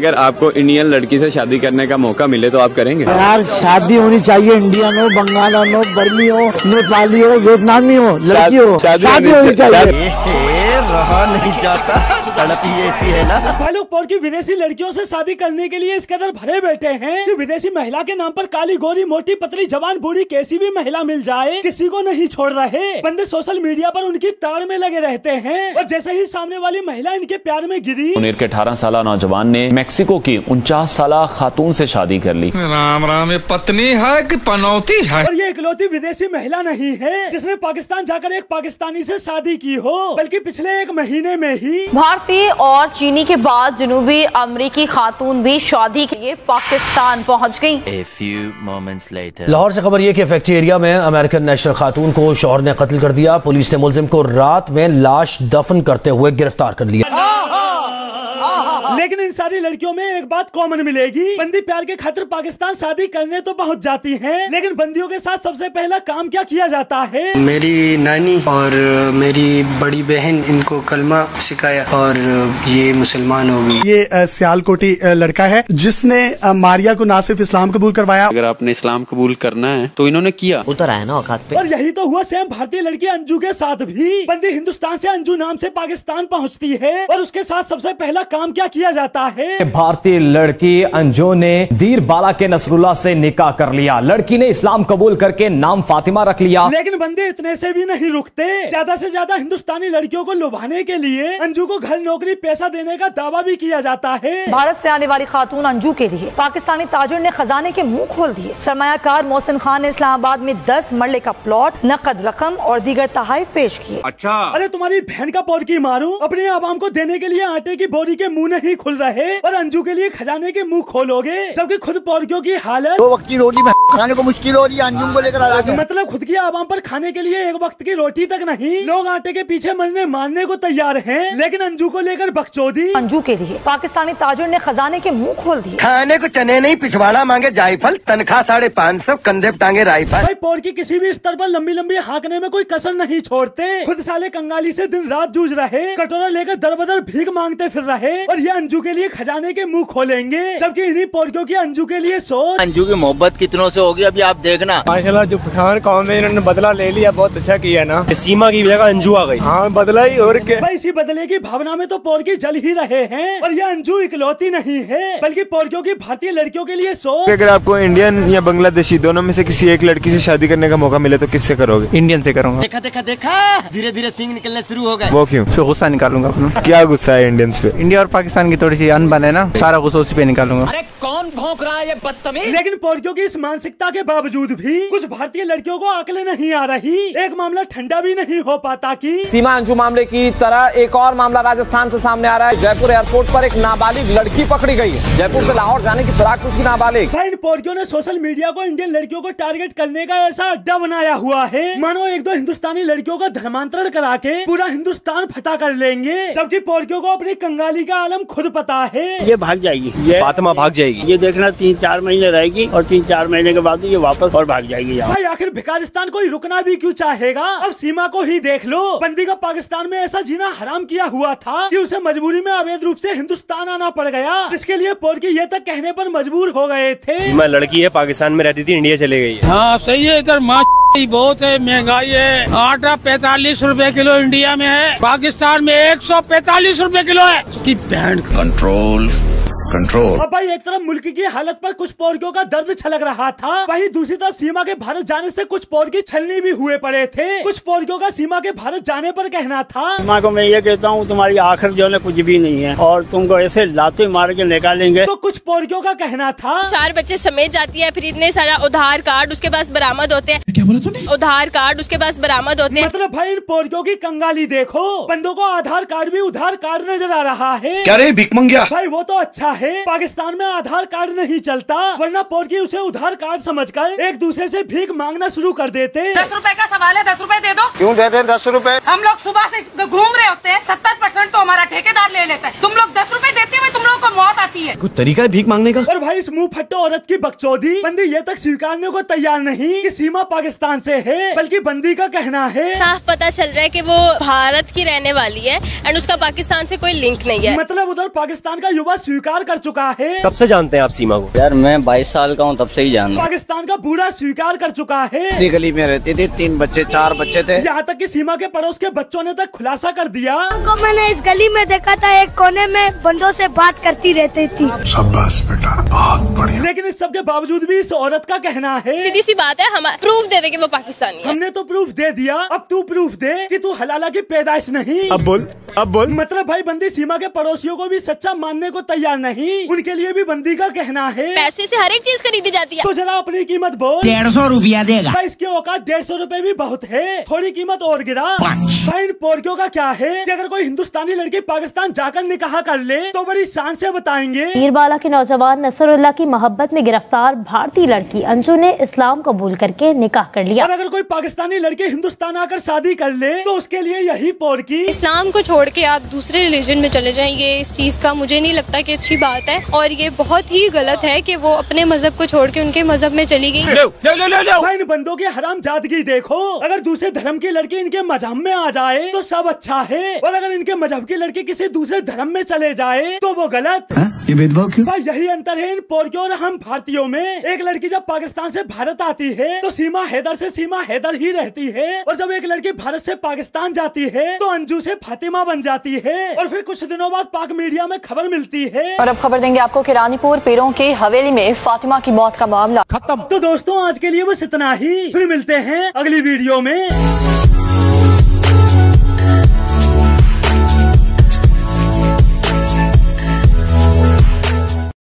अगर आपको इंडियन लड़की से शादी करने का मौका मिले तो आप करेंगे? यार शादी होनी चाहिए, इंडियन हो, बंगाली हो, बर्मी हो, नेपाली हो, वियतनामी हो, लड़की हो, शादी होनी चाहिए। रहा नहीं जाता, तड़प ही ऐसी है ना। भाई लोग पोर की विदेशी लड़कियों से शादी करने के लिए इस कदर भरे बैठे हैं कि विदेशी महिला के नाम पर काली गोरी मोटी पतली जवान बूढ़ी कैसी भी महिला मिल जाए किसी को नहीं छोड़ रहे। बंदे सोशल मीडिया पर उनकी ताड़ में लगे रहते हैं और जैसे ही सामने वाली महिला इनके प्यार में गिरी। मुनीर के 18 साल नौजवान ने मेक्सिको की 49 साल खातून से शादी कर ली। राम राम, ये पत्नी है कि पनौती है? और ये इकलौती विदेशी महिला नहीं है जिसने पाकिस्तान जाकर एक पाकिस्तानी से शादी की हो, बल्कि पिछले एक महीने में ही भारतीय और चीनी के बाद जनूबी अमेरिकी खातून भी शादी के लिए पाकिस्तान पहुंच गई। A few moments later. Lahore से खबर यह कि फैक्ट्री एरिया में अमेरिकन नेशनल खातून को शौहर ने कत्ल कर दिया। पुलिस ने मुलजिम को रात में लाश दफन करते हुए गिरफ्तार कर लिया। लेकिन इन सारी लड़कियों में एक बात कॉमन मिलेगी, बंदी प्यार के खातिर पाकिस्तान शादी करने तो पहुंच जाती हैं, लेकिन बंदियों के साथ सबसे पहला काम क्या किया जाता है? मेरी नानी और मेरी बड़ी बहन इनको कलमा सिखाया और ये मुसलमान हो गई। ये सियालकोटी लड़का है जिसने मारिया को ना सिर्फ इस्लाम कबूल करवाया। अगर आपने इस्लाम कबूल करना है तो इन्होंने किया, उतर आया ना औकात पे। और यही तो हुआ सेम भारतीय लड़की अंजू के साथ भी। बंदी हिंदुस्तान से अंजू नाम से पाकिस्तान पहुंचती है और उसके साथ सबसे पहला काम क्या किया जाता है? भारतीय लड़की अंजू ने दीर बाला के नसरुल्लाह से निकाह कर लिया। लड़की ने इस्लाम कबूल करके नाम फातिमा रख लिया। लेकिन बंदे इतने से भी नहीं रुकते, ज्यादा से ज्यादा हिंदुस्तानी लड़कियों को लुभाने के लिए अंजू को घर नौकरी पैसा देने का दावा भी किया जाता है। भारत से आने वाली खातून अंजू के लिए पाकिस्तानी ताजिर ने खजाने के मुंह खोल दिए। सरमायाकार मोहसिन खान ने इस्लामाबाद में 10 मरले का प्लॉट, नकद रकम और दीगर तोहफे पेश किए। अच्छा, अरे तुम्हारी बहन का पौर की मारूं, अपने आवाम को देने के लिए आटे की बोरी के मुंह नहीं खुल रहे और अंजू के लिए खजाने के मुंह खोलोगे, जबकि खुद पौरकियों की हालत 2 वक्त की रोटी खाने को मुश्किल हो रही है। अंजुम को लेकर आ रहे, मतलब खुद की आवाम पर खाने के लिए एक वक्त की रोटी तक नहीं, लोग आटे के पीछे मरने मारने को तैयार हैं, लेकिन अंजू को लेकर बकचोदी। अंजू के लिए पाकिस्तानी ताजिर ने खजाने के मुंह खोल दिए। खाने को चने नहीं, पिछवाड़ा मांगे जायफल, तनख्वाह 550, कंधे पे टांगे राइफल। भाई पौर की किसी भी स्तर पर लंबी लंबी हाँकने में कोई कसर नहीं छोड़ते। खुद साले कंगाली से दिन रात जूझ रहे, कटोरा लेकर दर बदर भीख मांगते फिर रहे, और ये अंजू के लिए खजाने के मुंह खोलेंगे, जबकि इन्हीं पौरकियों की अंजू के लिए सोच। अंजू की मोहब्बत कितनों से होगी अभी आप देखना। माशाल्लाह जो पठान कौम में इन्होंने बदला ले लिया, बहुत अच्छा किया ना। सीमा की जगह अंजू आ गई। हाँ बदला ही, और क्या। भाई इसी बदले की भावना में तो पौरकी जल ही रहे हैं, और ये अंजू इकलौती नहीं है बल्कि पौरकियों की भारतीय लड़कियों के लिए सोच। अगर आपको इंडियन या बांग्लादेशी दोनों में से किसी एक लड़की से शादी करने का मौका मिले तो किससे करोगे? इंडियन से करूँगा। देखा देखा देखा, धीरे धीरे सींग निकलने शुरू हो गए। वो क्यों? तो गुस्सा निकालूंगा अपना। क्या गुस्सा है इंडियंस पे? इंडिया और पाकिस्तान की थोड़ी सी अनबन है ना, सारा गुस्सा उसी पे निकालूंगा। अरे कौन भौंक रहा है ये बदतमीज? लेकिन पौरकियों की इस मानसिकता के बावजूद भी कुछ भारतीय लड़कियों को अकल नहीं आ रही। एक मामला ठंडा भी नहीं हो पाता कि सीमा अंजू मामले की तरह एक और मामला राजस्थान से सामने आ रहा है। जयपुर एयरपोर्ट पर एक नाबालिग लड़की पकड़ी गई है। जयपुर से लाहौर जाने की फिराक उसकी नाबालिग। इन पौरकियों ने सोशल मीडिया को इंडियन लड़कियों को टारगेट करने का ऐसा अड्डा बनाया हुआ है, मानो 1-2 हिंदुस्तानी लड़कियों का धर्मांतरण करा के पूरा हिंदुस्तान फतह कर लेंगे, जबकि पौरकियों को अपनी कंगाली का आलम खुद पता है। ये भाग जाएगी, ये फातिमा भाग जाएगी। ये देखना 3-4 महीने रहेगी और 3-4 महीने के बाद ये वापस और भाग जाएगी। भाई आखिर भिखारिस्तान कोई रुकना भी क्यों चाहेगा? अब सीमा को ही देख लो, बंदी का पाकिस्तान में ऐसा जीना हराम किया हुआ था कि उसे मजबूरी में अवैध रूप से हिंदुस्तान आना पड़ गया, जिसके लिए पौरकी ये तक कहने पर मजबूर हो गए थे। सीमा लड़की है, पाकिस्तान में रहती थी, इंडिया चले गई है। हाँ सही है, इधर माँ बहुत है, महंगाई है। आटा 45 रुपए किलो इंडिया में है, पाकिस्तान में 145 रुपए किलो है। उसकी बहन कंट्रोल। अब भाई एक तरफ मुल्क की हालत पर कुछ पौरकियों का दर्द छलक रहा था, वहीं दूसरी तरफ सीमा के भारत जाने से कुछ पौरकी छलनी भी हुए पड़े थे। कुछ पौरकियों का सीमा के भारत जाने पर कहना था, सीमा को मैं ये कहता हूँ तुम्हारी आखिर जो है कुछ भी नहीं है और तुमको ऐसे लाते मार के निकालेंगे। तो कुछ पौरकियों का कहना था 4 बच्चे समेत जाती है, फिर इतने सारा उधार कार्ड उसके पास बरामद होते हैं। क्या बोला तूने? उधार कार्ड उसके पास बरामद होते हैं। मतलब भाई इन पौरकियों की कंगाली देखो, बंदों को आधार कार्ड भी उधार कार्ड नजर आ रहा है। क्या रे भिख मंगिया? भाई वो तो अच्छा है, पाकिस्तान में आधार कार्ड नहीं चलता, वरना पौरकी उसे उधार कार्ड समझकर एक दूसरे से भीख मांगना शुरू कर देते। 10 रुपए का सवाल है, 10 रुपए दे दो। क्यों दे दे 10 रुपए? हम लोग सुबह से घूम रहे होते हैं, 70% तो हमारा ठेकेदार ले लेता है। तुम लोग 10 रुपए देते मांगते हुए तुम लोगों को मौत आती है। कुछ तरीका है भीख मांगने का? और भाई इस मुंह फट्टे औरत की बकचोदी, बंदी ये तक स्वीकारने को तैयार नहीं कि सीमा पाकिस्तान से है, बल्कि बंदी का कहना है साफ पता चल रहा है कि वो भारत की रहने वाली है एंड उसका पाकिस्तान से कोई लिंक नहीं है। मतलब उधर पाकिस्तान का युवा स्वीकार कर चुका है। कब से जानते हैं आप सीमा को? यार मैं 22 साल का हूँ, तब से ही जानता हूँ। पाकिस्तान का बूढ़ा स्वीकार कर चुका है। गली में रहती थी, 3 बच्चे 4 बच्चे थे। यहाँ तक कि सीमा के पड़ोस के बच्चों ने तक खुलासा कर दिया। मैंने इस गली में देखा था, एक कोने में बंदों से बात करती रहती थी। शाबाश बेटा, बहुत बढ़िया। लेकिन इस सब के बावजूद भी इस औरत का कहना है, सीधी सी बात है, हम प्रूफ दे दे कि वो पाकिस्तानी है। हमने तो प्रूफ दे दिया, अब तू प्रूफ दे कि तू हलाला की पैदाइश नहीं। अब बोल। मतलब भाई बंदी सीमा के पड़ोसियों को भी सच्चा मानने को तैयार नहीं, उनके लिए भी बंदी का कहना है पैसे से हर एक चीज खरीदी जाती है। तो जरा अपनी कीमत बोल। 150 रुपया देगा। भाई इसके औकात 150 रुपए भी बहुत है, थोड़ी कीमत और गिरा। भाई इन पोरकियों का क्या है कि अगर कोई हिंदुस्तानी लड़की पाकिस्तान जाकर निकाह कर ले तो बड़ी शान से बताएंगे। मीरबाला के नौजवान नसरुल्लाह की मोहब्बत में गिरफ्तार भारतीय लड़की अंजू ने इस्लाम कबूल करके निकाह कर लिया। और अगर कोई पाकिस्तानी लड़की हिंदुस्तान आकर शादी कर ले तो उसके लिए यही पोरकी। इस्लाम को छोड़ के आप दूसरे रिलीजन में चले जाएं, ये इस चीज का मुझे नहीं लगता कि अच्छी बात है, और ये बहुत ही गलत है कि वो अपने मजहब को छोड़ के उनके मजहब में चली गई। भाई इन बंदों की हराम जादगी देखो, अगर दूसरे धर्म की लड़की इनके मजहब में आ जाए तो सब अच्छा है, और अगर इनके मजहब की लड़की किसी दूसरे धर्म में चले जाए तो वो गलत। ये भेदभाव क्यों? भाई यही अंतर है इन पोरकियों और हम भारतीयों में। एक लड़की जब पाकिस्तान से भारत आती है तो सीमा हैदर से सीमा हैदर ही रहती है, और जब एक लड़की भारत से पाकिस्तान जाती है तो अंजू से फातिमा बन जाती है, और फिर कुछ दिनों बाद पाक मीडिया में खबर मिलती है। और अब खबर देंगे आपको कि रानीपुर पीरों की हवेली में फातिमा की मौत का मामला खत्म। तो दोस्तों आज के लिए बस इतना ही, फिर मिलते हैं अगली वीडियो में।